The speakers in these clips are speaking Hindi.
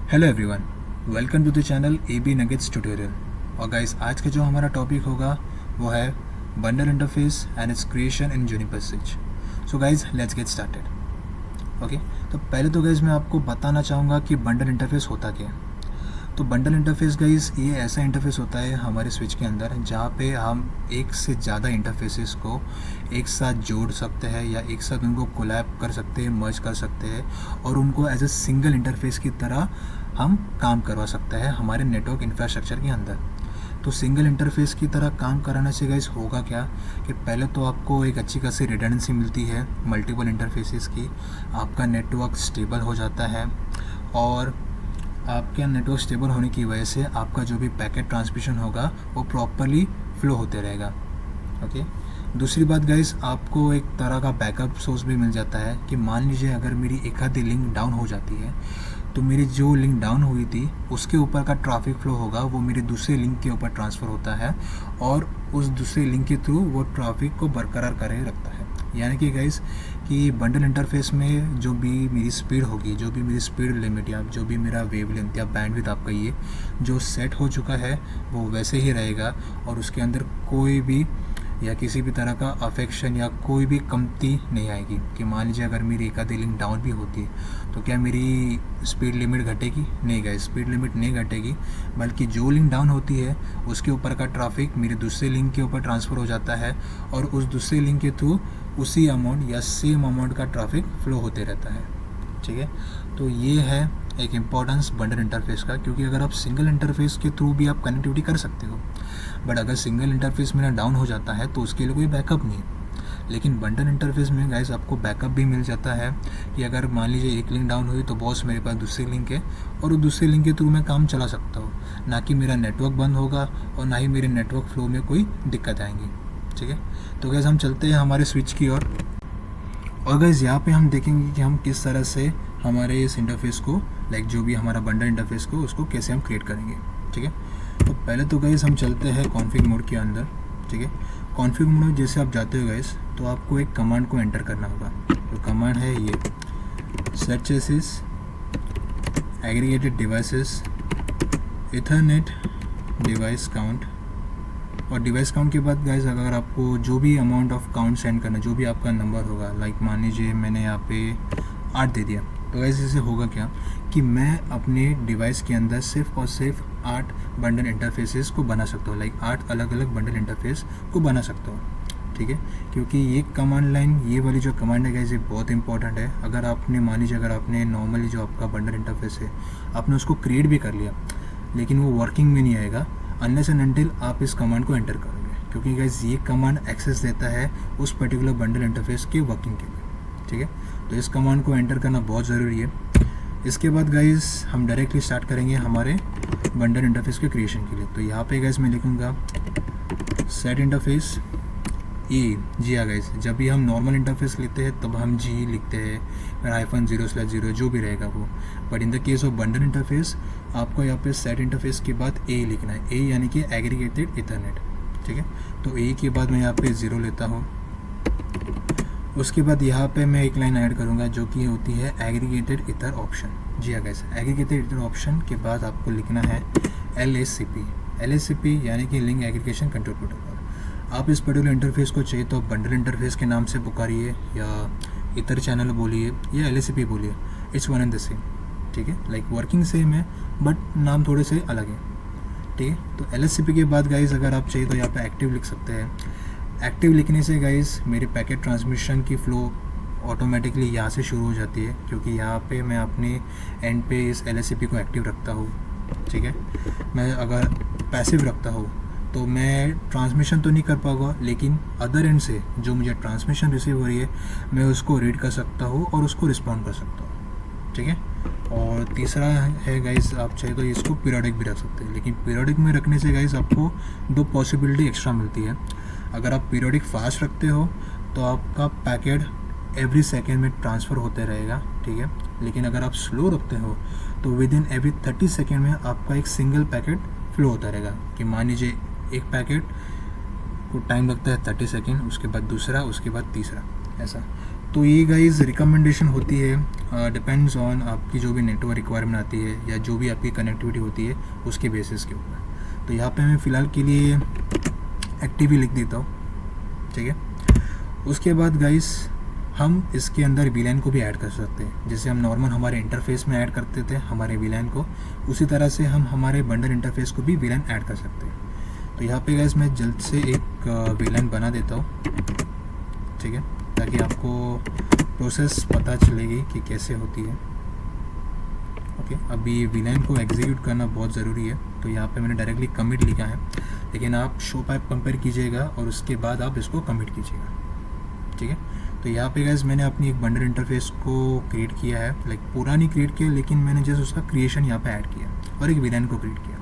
Hello everyone, welcome to the channel A B nuggets tutorial. और गाइस, आज का जो हमारा टॉपिक होगा वो है bundle interface and its creation in Juniper switch. So guys, let's get started. Okay, तो पहले तो गाइस मैं आपको बताना चाहूँगा कि बंडल इंटरफेस होता क्या है। तो बंडल इंटरफेस गाइस ये ऐसा इंटरफेस होता है हमारे स्विच के अंदर जहाँ पे हम एक से ज़्यादा इंटरफेसेस को एक साथ जोड़ सकते हैं या एक साथ उनको कोलैब कर सकते हैं, मर्ज कर सकते हैं और उनको एज ए सिंगल इंटरफेस की तरह हम काम करवा सकते हैं हमारे नेटवर्क इंफ्रास्ट्रक्चर के अंदर। तो सिंगल इंटरफेस की तरह काम कराने से गाइस होगा क्या कि पहले तो आपको एक अच्छी खासी रिडंडेंसी मिलती है मल्टीपल इंटरफेसेस की, आपका नेटवर्क स्टेबल हो जाता है और आपके नेटवर्क स्टेबल होने की वजह से आपका जो भी पैकेट ट्रांसमिशन होगा वो प्रॉपरली फ्लो होते रहेगा। ओके, दूसरी बात गाइस, आपको एक तरह का बैकअप सोर्स भी मिल जाता है कि मान लीजिए अगर मेरी एक आधी लिंक डाउन हो जाती है तो मेरी जो लिंक डाउन हुई थी उसके ऊपर का ट्रैफिक फ्लो होगा वो मेरे दूसरे लिंक के ऊपर ट्रांसफ़र होता है और उस दूसरे लिंक के थ्रू वो ट्रैफिक को बरकरार करे रखता है। यानी कि गाइस कि बंडल इंटरफेस में जो भी मेरी स्पीड होगी, जो भी मेरी स्पीड लिमिट या जो भी मेरा वेवलेंथ या बैंडविड्थ आपका ये जो सेट हो चुका है वो वैसे ही रहेगा और उसके अंदर कोई भी या किसी भी तरह का अफेक्शन या कोई भी कमती नहीं आएगी। कि मान लीजिए अगर मेरी एक आधी लिंक डाउन भी होती है तो क्या मेरी स्पीड लिमिट घटेगी? नहीं गाइस, स्पीड लिमिट नहीं घटेगी, बल्कि जो लिंक डाउन होती है उसके ऊपर का ट्रैफिक मेरे दूसरे लिंक के ऊपर ट्रांसफ़र हो जाता है और उस दूसरे लिंक के थ्रू उसी अमाउंट या सेम अमाउंट का ट्रैफिक फ्लो होते रहता है। ठीक है, तो ये है एक इम्पॉर्टेंस बंडल इंटरफेस का, क्योंकि अगर आप सिंगल इंटरफेस के थ्रू भी आप कनेक्टिविटी कर सकते हो, बट अगर सिंगल इंटरफेस मेरा डाउन हो जाता है तो उसके लिए कोई बैकअप नहीं है। लेकिन बंडल इंटरफेस में गाइस आपको बैकअप भी मिल जाता है कि अगर मान लीजिए एक लिंक डाउन हुई तो बॉस मेरे पास दूसरी लिंक है और उस दूसरे लिंक के थ्रू मैं काम चला सकता हूँ, ना कि मेरा नेटवर्क बंद होगा और ना ही मेरे नेटवर्क फ्लो में कोई दिक्कत आएंगी। ठीक है, तो गाइस हम चलते हैं हमारे स्विच की ओर और गाइस यहाँ पे हम देखेंगे कि हम किस तरह से हमारे इस इंटरफेस को लाइक जो भी हमारा बंडल इंटरफेस को उसको कैसे हम क्रिएट करेंगे। ठीक है, तो पहले तो गाइस हम चलते हैं कॉन्फ़िग मोड के अंदर। ठीक है, कॉन्फ़िग मोड में जैसे आप जाते हो गाइस तो आपको एक कमांड को एंटर करना होगा। तो कमांड है ये set chassis aggregated devices Ethernet device count. और डिवाइस काउंट के बाद गाइस अगर आपको जो भी अमाउंट ऑफ काउंट सेंड करना, जो भी आपका नंबर होगा, लाइक मान लीजिए मैंने यहाँ पे 8 दे दिया, तो गाइस इससे होगा क्या कि मैं अपने डिवाइस के अंदर सिर्फ और सिर्फ 8 बंडल इंटरफेसेस को बना सकता हूँ, लाइक 8 अलग अलग बंडल इंटरफेस को बना सकता हूँ। ठीक है, क्योंकि ये कमांड लाइन, ये वाली जो कमांड है गाइस ये बहुत इंपॉर्टेंट है। अगर आपने मान लीजिए अगर आपने नॉर्मली जो आपका बंडल इंटरफेस है आपने उसको क्रिएट भी कर लिया लेकिन वो वर्किंग में नहीं आएगा अनलेस एंड अनटिल आप इस कमांड को एंटर करोगे, क्योंकि गाइस ये कमांड एक्सेस देता है उस पर्टिकुलर बंडल इंटरफेस के वर्किंग के लिए। ठीक है, तो इस कमांड को एंटर करना बहुत ज़रूरी है। इसके बाद गाइस हम डायरेक्टली स्टार्ट करेंगे हमारे बंडल इंटरफेस के क्रिएशन के लिए। तो यहाँ पे गाइस मैं लिखूँगा सेट इंटरफेस ई जी। हाँ गाइस, जब भी हम नॉर्मल इंटरफेस लेते हैं तब हम जी लिखते हैं, फिर -0/0 जो भी रहेगा वो, but in the case of bundle interface आपको यहाँ पे सेट इंटरफेस के बाद ए लिखना है, ए यानी कि एग्रीगेटेड इथरनेट। ठीक है, तो ए के बाद मैं यहाँ पे 0 लेता हूँ। उसके बाद यहाँ पे मैं एक लाइन ऐड करूँगा जो कि होती है एग्रीगेटेड इथर ऑप्शन। जी हाँ गाइस, एग्रीगेटेड इथर ऑप्शन के बाद आपको लिखना है LSCP यानी कि लिंक एग्रीगेशन कंट्रोल प्रोटोकॉल। आप इस पर्टिकुलर इंटरफेस को चाहिए तो बंडल इंटरफेस के नाम से पुकारिए या इतर चैनल बोलिए या LSCP बोलिए, it's one and the same. ठीक है, लाइक वर्किंग सेम है बट नाम थोड़े से अलग है। ठीक है, तो LSCP के बाद गाइस अगर आप चाहिए तो यहाँ पे एक्टिव लिख सकते हैं। एक्टिव लिखने से गाइस मेरे पैकेट ट्रांसमिशन की फ़्लो ऑटोमेटिकली यहाँ से शुरू हो जाती है, क्योंकि यहाँ पे मैं अपने एंड पे इस LSCP को एक्टिव रखता हूँ। ठीक है, मैं अगर पैसिव रखता हूँ तो मैं ट्रांसमिशन तो नहीं कर पाऊँगा लेकिन अदर एंड से जो मुझे ट्रांसमिशन रिसीव हो रही है मैं उसको रीड कर सकता हूँ और उसको रिस्पॉन्ड कर सकता हूँ। ठीक है, और तीसरा है गाइस, आप चाहिए तो इसको पीरियोडिक भी रख सकते हैं, लेकिन पीरियोडिक में रखने से गाइस आपको 2 पॉसिबिलिटी एक्स्ट्रा मिलती है। अगर आप पीरियोडिक फास्ट रखते हो तो आपका पैकेट एवरी सेकेंड में ट्रांसफ़र होते रहेगा। ठीक है, लेकिन अगर आप स्लो रखते हो तो विद इन एवरी 30 सेकेंड में आपका एक सिंगल पैकेट फ्लो होता रहेगा। कि मान लीजिए एक पैकेट को टाइम लगता है 30 सेकेंड, उसके बाद दूसरा, उसके बाद तीसरा, ऐसा। तो ये गाइस रिकमेंडेशन होती है, डिपेंड्स ऑन आपकी जो भी नेटवर्क रिक्वायरमेंट आती है या जो भी आपकी कनेक्टिविटी होती है उसके बेसिस के ऊपर। तो यहाँ पे मैं फ़िलहाल के लिए एक्टिव ही लिख देता हूँ, ठीक है। उसके बाद गाइस हम इसके अंदर वीलैन को भी ऐड कर सकते हैं, जैसे हम नॉर्मल हमारे इंटरफेस में ऐड करते थे हमारे वीलैन को, उसी तरह से हम हमारे बंडल इंटरफेस को भी वीलैन ऐड कर सकते हैं। तो यहाँ पे गाइस मैं जल्द से एक वीलैन बना देता हूँ, ठीक है, ताकि आपको प्रोसेस पता चलेगी कि कैसे होती है। ओके, अभी वीलैन को एग्जीक्यूट करना बहुत ज़रूरी है, तो यहाँ पे मैंने डायरेक्टली कमिट लिखा है, लेकिन आप शो पाइप कंपेयर कीजिएगा और उसके बाद आप इसको कमिट कीजिएगा, ठीक है। तो यहाँ पे गाइस मैंने अपनी एक बंडल इंटरफेस को क्रिएट किया है, लाइक पूरा नहीं क्रिएट किया, लेकिन मैंने जस्ट उसका क्रिएशन यहाँ पे ऐड किया और एक वीलैन को क्रिएट किया।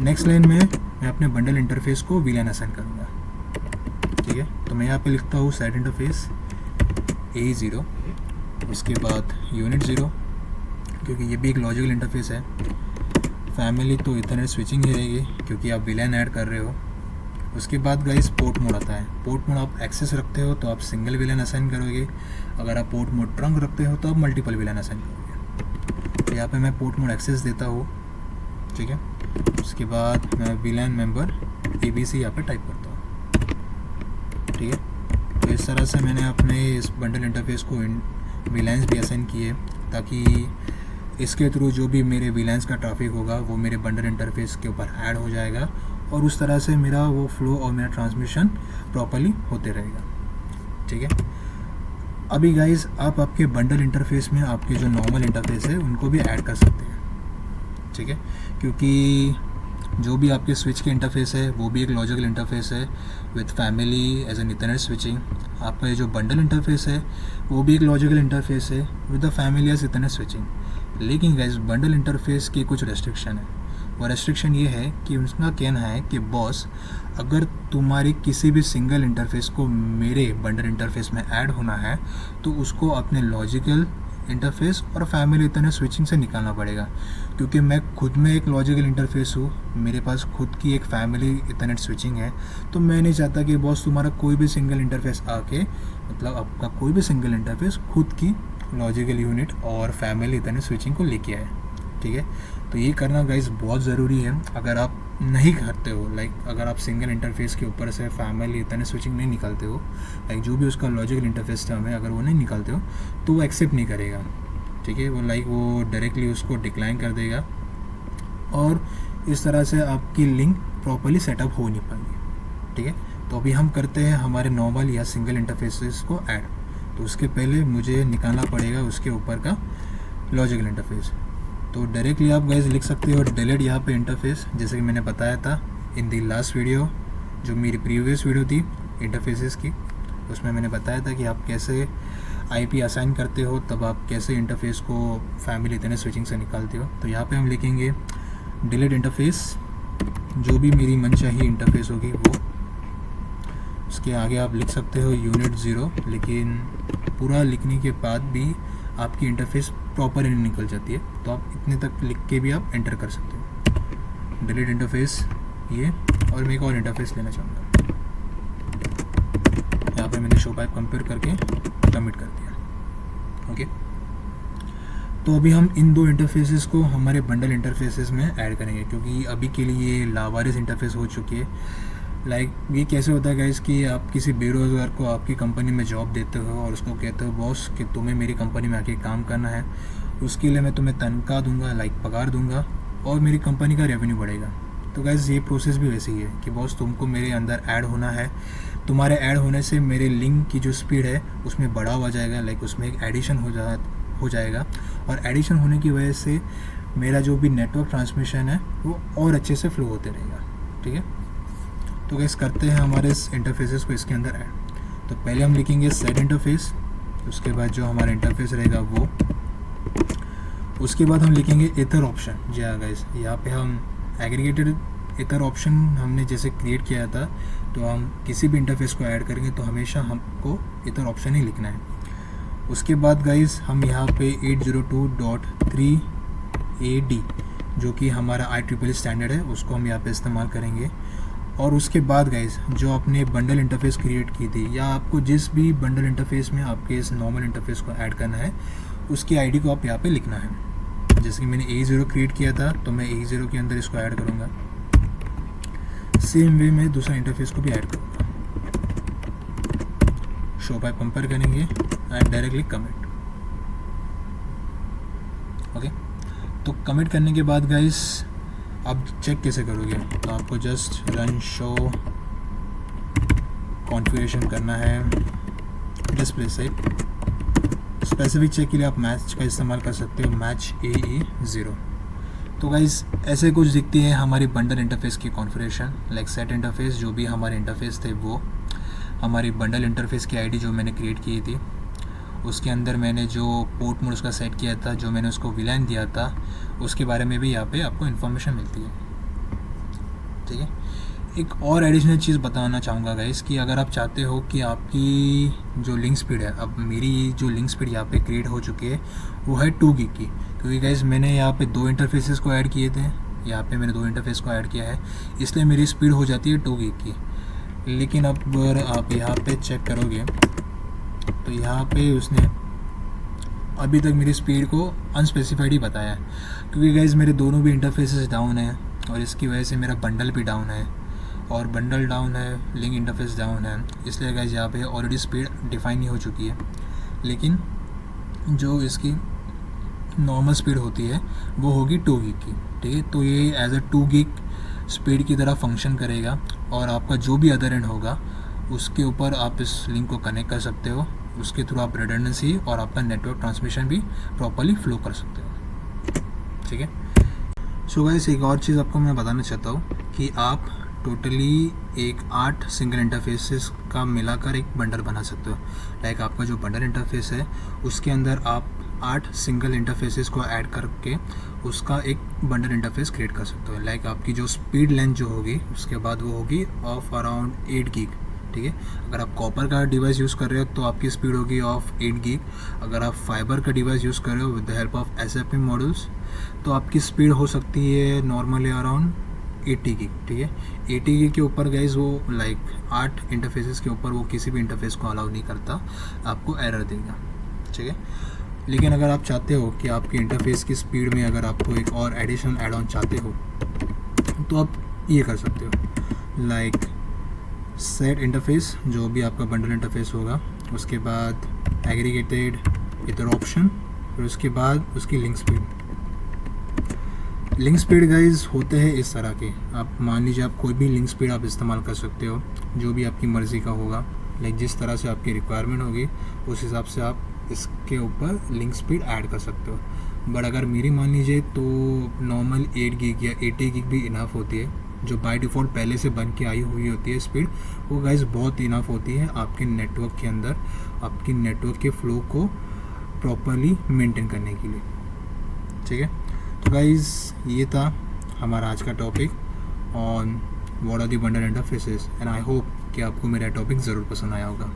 नेक्स्ट लाइन में मैं अपने बंडल इंटरफेस को वीलैन असाइन करूँगा, ठीक है। तो मैं यहाँ पे लिखता हूँ सेट इंटरफेस A0, उसके बाद यूनिट 0, क्योंकि ये भी एक लॉजिकल इंटरफेस है। फैमिली तो इथरनेट स्विचिंग ही रहेगी क्योंकि आप वीलैन ऐड कर रहे हो। उसके बाद गाइस पोर्ट मोड आता है। पोर्ट मोड आप एक्सेस रखते हो तो आप सिंगल वीलैन असाइन करोगे, अगर आप पोर्ट मोड ट्रंक रखते हो तो आप मल्टीपल वीलैन असाइन करोगे। तो यहाँ पे मैं पोर्ट मोड एक्सेस देता हूँ, ठीक है। उसके बाद मैं वीलैन मेंबर ABC यहाँ पे टाइप करता हूँ, ठीक है। तो इस तरह से मैंने अपने इस बंडल इंटरफेस को वीलैंस भी असाइन किए, ताकि इसके थ्रू जो भी मेरे वीलैंस का ट्रैफिक होगा वो मेरे बंडल इंटरफेस के ऊपर ऐड हो जाएगा और उस तरह से मेरा वो फ्लो और मेरा ट्रांसमिशन प्रॉपर्ली होते रहेगा, ठीक है। अभी गाइस आप आपके बंडल इंटरफेस में आपके जो नॉर्मल इंटरफेस है उनको भी ऐड कर सकते हैं, ठीक है, क्योंकि जो भी आपके स्विच के इंटरफेस है वो भी एक लॉजिकल इंटरफेस है with family as an Ethernet switching. आपका ये जो बंडल इंटरफेस है वो भी एक लॉजिकल इंटरफेस है with the family as Ethernet switching. लेकिन गाइस बंडल इंटरफेस की कुछ रेस्ट्रिक्शन है। वो रेस्ट्रिक्शन ये है कि उसका कहना है कि बॉस, अगर तुम्हारी किसी भी सिंगल इंटरफेस को मेरे बंडल इंटरफेस में ऐड होना है तो उसको अपने लॉजिकल इंटरफेस और फैमिली इथरनेट स्विचिंग से निकालना पड़ेगा, क्योंकि मैं खुद में एक लॉजिकल इंटरफेस हूँ, मेरे पास खुद की एक फैमिली इथरनेट स्विचिंग है। तो मैं नहीं चाहता कि बॉस तुम्हारा कोई भी सिंगल इंटरफेस आके, मतलब आपका कोई भी सिंगल इंटरफेस खुद की लॉजिकल यूनिट और फैमिली इथरनेट स्विचिंग को लेके आए, ठीक है। तो ये करना गाइस बहुत ज़रूरी है। अगर आप नहीं करते हो, लाइक अगर आप सिंगल इंटरफेस के ऊपर से फैमिली इथरनेट स्विचिंग नहीं निकालते हो, लाइक जो भी उसका लॉजिकल इंटरफेस टर्म है, अगर वो नहीं निकालते हो तो वो एक्सेप्ट नहीं करेगा, ठीक है। वो डायरेक्टली उसको डिक्लाइन कर देगा और इस तरह से आपकी लिंक प्रॉपर्ली सेटअप हो नहीं पाएगी, ठीक है। तो अभी हम करते हैं हमारे नॉर्मल या सिंगल इंटरफेसेस को ऐड। तो उसके पहले मुझे निकालना पड़ेगा उसके ऊपर का लॉजिकल इंटरफेस। तो डायरेक्टली आप गाइस लिख सकते हो डिलीट यहाँ पे इंटरफेस, जैसे कि मैंने बताया था इन दी लास्ट वीडियो, जो मेरी प्रीवियस वीडियो थी इंटरफेसेस की, उसमें मैंने बताया था कि आप कैसे IP असाइन करते हो, तब आप कैसे इंटरफेस को फैमिली इथरनेट स्विचिंग से निकालते हो। तो यहाँ पे हम लिखेंगे डिलीट इंटरफेस, जो भी मेरी मनचाही इंटरफेस होगी वो। उसके आगे आप लिख सकते हो यूनिट 0, लेकिन पूरा लिखने के बाद भी आपकी इंटरफेस प्रॉपर नहीं निकल जाती है, तो आप इतने तक लिख के भी आप एंटर कर सकते हो डिलीट इंटरफेस ये। और मैं एक और इंटरफेस लेना चाहूँगा, यहाँ पे मैंने शो पाइप कंपेयर करके कमिट कर दिया, ओके। तो अभी हम इन दो इंटरफेसेस को हमारे बंडल इंटरफेसेस में ऐड करेंगे, क्योंकि अभी के लिए लावारिस इंटरफेस हो चुकी है। लाइक ये कैसे होता है गाइस कि आप किसी बेरोज़गार को आपकी कंपनी में जॉब देते हो और उसको कहते हो बॉस कि तुम्हें मेरी कंपनी में आके काम करना है, उसके लिए मैं तुम्हें तनख्वाह दूंगा, लाइक पगार दूंगा और मेरी कंपनी का रेवेन्यू बढ़ेगा। तो गाइस ये प्रोसेस भी वैसे ही है कि बॉस तुमको मेरे अंदर ऐड होना है, तुम्हारे ऐड होने से मेरे लिंक की जो स्पीड है उसमें बढ़ावा जाएगा, लाइक उसमें एक एडिशन हो जाएगा और एडिशन होने की वजह से मेरा जो भी नेटवर्क ट्रांसमिशन है वो और अच्छे से फ्लो होते रहेगा, ठीक है। तो गाइस करते हैं हमारे इस इंटरफेसेस को इसके अंदर ऐड। तो पहले हम लिखेंगे सेट इंटरफेस, उसके बाद जो हमारा इंटरफेस रहेगा वो, उसके बाद हम लिखेंगे इथर ऑप्शन। जी हाँ गाइस, यहाँ पे हम एग्रीगेटेड इथर ऑप्शन हमने जैसे क्रिएट किया था, तो हम किसी भी इंटरफेस को ऐड करेंगे तो हमेशा हमको इथर ऑप्शन ही लिखना है। उसके बाद गाइस हम यहाँ पे 802.3AD जो कि हमारा IEEE स्टैंडर्ड है उसको हम यहाँ पे इस्तेमाल करेंगे। और उसके बाद गाइस जो आपने बंडल इंटरफेस क्रिएट की थी, या आपको जिस भी बंडल इंटरफेस में आपके इस नॉर्मल इंटरफेस को ऐड करना है, उसकी आईडी को आप यहाँ पे लिखना है। जैसे कि मैंने A0 क्रिएट किया था, तो मैं A0 के अंदर इसको ऐड करूँगा। सेम वे में दूसरा इंटरफेस को भी ऐड करूँगा। शो बाय पंपर करेंगे एंड डायरेक्टली कमिट। ओके, तो कमिट करने के बाद गाइस आप चेक कैसे करोगे, तो आपको जस्ट रन शो कॉन्फ़िगरेशन करना है डिस्प्ले साइड। स्पेसिफिक चेक के लिए आप मैच का इस्तेमाल कर सकते हो, मैच AE0। तो गाइस ऐसे कुछ दिखती है हमारी बंडल इंटरफेस की कॉन्फ़िगरेशन। लाइक सेट इंटरफेस, जो भी हमारे इंटरफेस थे वो हमारी बंडल इंटरफेस की आईडी जो मैंने क्रिएट की थी, उसके अंदर मैंने जो पोर्ट मोड उसका सेट किया था, जो मैंने उसको विलान दिया था, उसके बारे में भी यहाँ पे आपको इन्फॉर्मेशन मिलती है। ठीक है, एक और एडिशनल चीज़ बताना चाहूँगा गाइस कि अगर आप चाहते हो कि आपकी जो लिंक स्पीड है, अब मेरी जो लिंक स्पीड यहाँ पे क्रिएट हो चुकी है वो है 2 गीग की, क्योंकि गाइस मैंने यहाँ पे 2 इंटरफेसेस को ऐड किए थे। यहाँ पे मैंने 2 इंटरफेस को ऐड किया है, इसलिए मेरी स्पीड हो जाती है 2 गीग की। लेकिन अब अगर आप यहाँ पे चेक करोगे तो यहाँ पे उसने अभी तक मेरी स्पीड को अनस्पेसिफाइड ही बताया है, क्योंकि गाइस मेरे दोनों भी इंटरफेसेस डाउन है और इसकी वजह से मेरा बंडल भी डाउन है और बंडल डाउन है, लिंक इंटरफेस डाउन है। इसलिए गाइस यहाँ पे ऑलरेडी स्पीड डिफाइन ही हो चुकी है, लेकिन जो इसकी नॉर्मल स्पीड होती है वो होगी 2 गीग की। ठीक है, तो ये एज अ 2 गीग स्पीड की तरह फंक्शन करेगा और आपका जो भी अदर एंड होगा उसके ऊपर आप इस लिंक को कनेक्ट कर सकते हो। उसके थ्रू आप रिडंडेंसी और आपका नेटवर्क ट्रांसमिशन भी प्रॉपर्ली फ्लो कर सकते हो। ठीक है, सो गाइस एक और चीज़ आपको मैं बताना चाहता हूँ कि आप टोटली एक 8 सिंगल इंटरफेसेस का मिलाकर एक बंडल बना सकते हो। लाइक आपका जो बंडल इंटरफेस है उसके अंदर आप 8 सिंगल इंटरफेसेस को ऐड करके उसका एक बंडल इंटरफेस क्रिएट कर सकते हो। लाइक आपकी जो स्पीड लेंथ जो होगी उसके बाद वो होगी ऑफ अराउंड 8 गीग। ठीक है, अगर आप कॉपर का डिवाइस यूज़ कर रहे हो तो आपकी स्पीड होगी ऑफ 8 गीग। अगर आप फाइबर का डिवाइस यूज़ कर रहे हो with the help of SFP modules तो आपकी स्पीड हो सकती है नॉर्मली अराउंड 80 गीग। ठीक है, 80 गीग के ऊपर गाइज वो लाइक 8 इंटरफेसेस के ऊपर वो किसी भी इंटरफेस को अलाउ नहीं करता, आपको एरर देगा। ठीक है, लेकिन अगर आप चाहते हो कि आपके इंटरफेस की स्पीड में अगर आपको एक और एडिशनल एड ऑन चाहते हो तो आप ये कर सकते हो। लाइक सेट इंटरफेस, जो भी आपका बंडल इंटरफेस होगा, उसके बाद एग्रीगेटेड इधर ऑप्शन, फिर उसके बाद उसकी link speed. Link speed guys होते हैं इस तरह के, आप मान लीजिए आप कोई भी लिंक स्पीड आप इस्तेमाल कर सकते हो जो भी आपकी मर्ज़ी का होगा। लाइक जिस तरह से आपकी रिक्वायरमेंट होगी उस हिसाब से आप इसके ऊपर लिंक स्पीड ऐड कर सकते हो। बट अगर मेरी मान लीजिए तो नॉर्मल 8 गीग या 80 गीग भी इनफ होती है, जो बाय डिफ़ॉल्ट पहले से बन के आई हुई होती है स्पीड, वो गाइज बहुत इनफ होती है आपके नेटवर्क के अंदर, आपके नेटवर्क के फ्लो को प्रॉपरली मेंटेन करने के लिए। ठीक है, तो गाइज ये था हमारा आज का topic on what are the bundle interfaces and I hope कि आपको मेरा टॉपिक ज़रूर पसंद आया होगा।